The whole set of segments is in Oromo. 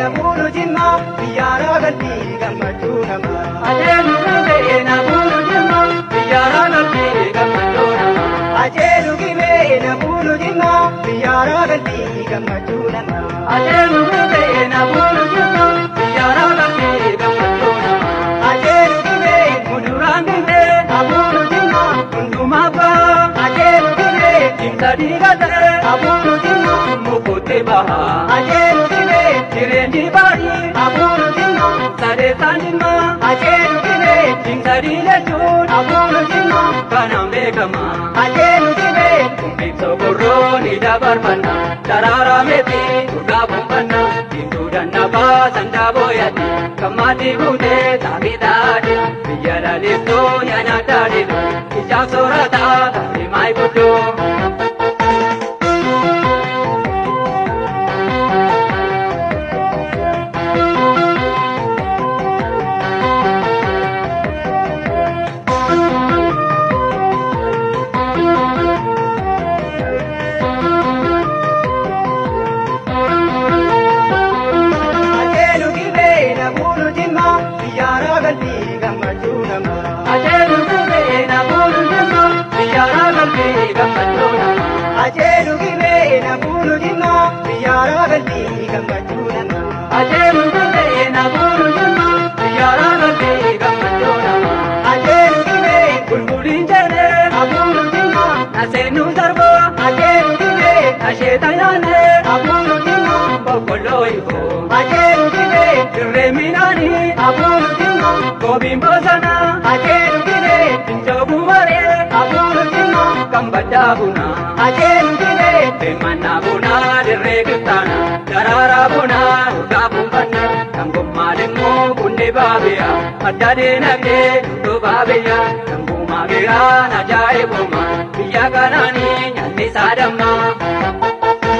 namoota jimmaa biyyaara galbii gammachuu namaa. Ajeelu gibee namoota jimmaa biyyaara galbii gammachuu namaa. Ajeelu gibee namoota jimmaa biyyaara galbii gammachuu namaa. Ajeelu gibee namoota jimmaa biyyaara galbii gammachuu namaa. Ajeelu gibee muduraan gibee namoota jimmaa hundumaa ba'a. ajeelu gibee Imsa diigatee namoota jimmaa mukuutti baha. ajeelu gibee Jireenyi baay'ee namoota jimmaa sadeessaan jimmaa. ajeelu gibee Imsa diigachuun namoota jimmaa kanaan beekama. ajeelu gibee Ibsa gorroo ni dabarfanna. Daraaraa meetii dhugaa buufanna. Diimtuu dannabaa sandaaboo yaadde. Kammaatii guutee taafii taate. Biyya lalistuu nyaanyaa taadhiidhu. Ijaaf soorataa taafii maayii guddoo. ajeelu gibee namoota jimmaa biyyaara galbii gammachuu namaa. Ajeelu gibee namoota jimmaa biyyaara galbii gammachuu namaa. ajeelu gibee namoota jimmaa biyyaara galbii gammachuu namaa. Ajeelu gibee namoota jimmaa biyyaara galbii gammachuu namaa. ajeelu gibee Bulbuliin jedhee namoota jimmaa naseenuu darbaa. ajeelu gibee Asheeta yaanee namoota jimmaa boqqolloo ifoo. ajeelu gibee Dirree midhaanii namoota jimmaa goobiin bosonaa. ajeelu gibee Injoobuu maree namoota jimmaa kan baddaa bunaa. ajeelu gibee Beemmannaa bunaa dirree kibxaana. Daraaraa bunaa dhugaa buufanna. Kan gommaa immoo bunni baabiyaa. Madda diinagdee nutu baabiyaa. Kan guumaa giraan ajaa'ibuma. Biyya kanaanii nyaanni isaa dammaa.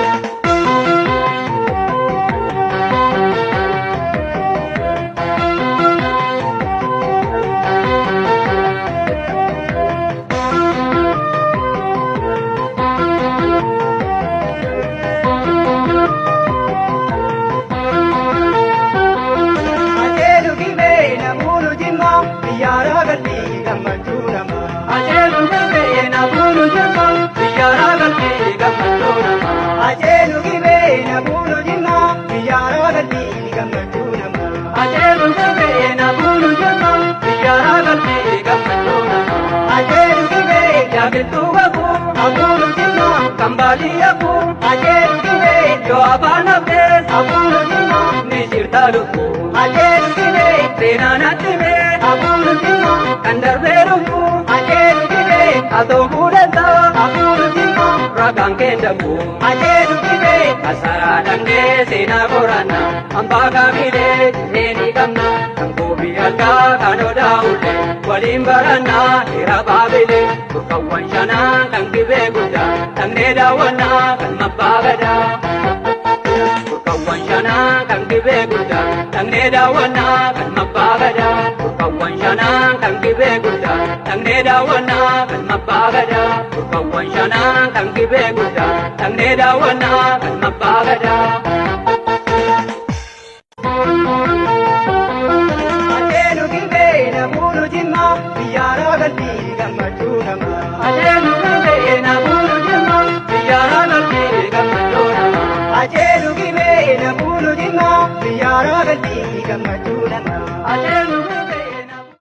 ajeelu gibee namoota jimmaa biyyaara galbii gammachuu namaa. Ajeelu gibee namoota jimmaa biyyaara galbii gammachuu namaa. ajeelu gibee namoota jimmaa biyyaara galbii gammachuu namaa. Ajeelu gibee namoota jimmaa biyyaara galbii gammachuu namaa. ajeelu gibee Yaabittuu qabuu namoota jimmaa kan baadiyyaafuu ajeelu gibee yoo afaan haftees namoota jimmaa ni jirta lubbuu. ajeelu gibee Seenaan attimee namoota jimmaa kan darbee lubbuu. ajeelu gibee Haa ta'u fuudhansaa namoota jimmaa ragaan keendabuu. ajeelu gibee Kasaraa dandee seenaa qoranna. Hambaa kaamilee jireenya qabna. Kan koobii halkaa kan odaa'ullee waliin barannaa hira baabilee. Burqawwan shanaa kan gibee guddaa dhaqnee daawwannaa kan mabbaa gadaa. Burqawwan shanaa kan gibee guddaa dhaqnee daawwannaa kan mabbaa gadaa. Burqawwan shanaa kan gibee guddaa dhaqnee daawwannaa kan mabbaa gadaa. Burqawwan shanaa kan gibee guddaa dhaqnee daawwannaa kan mabbaa gadaa. ajeelu gibee namoota jimmaa biyyaara galbii gammachuu namaa. Ajeelu gibee namoota jimmaa biyyaara galbii gammachuu namaa. ajeelu gibee namoota jimmaa biyyaara galbii gammachuu namaa.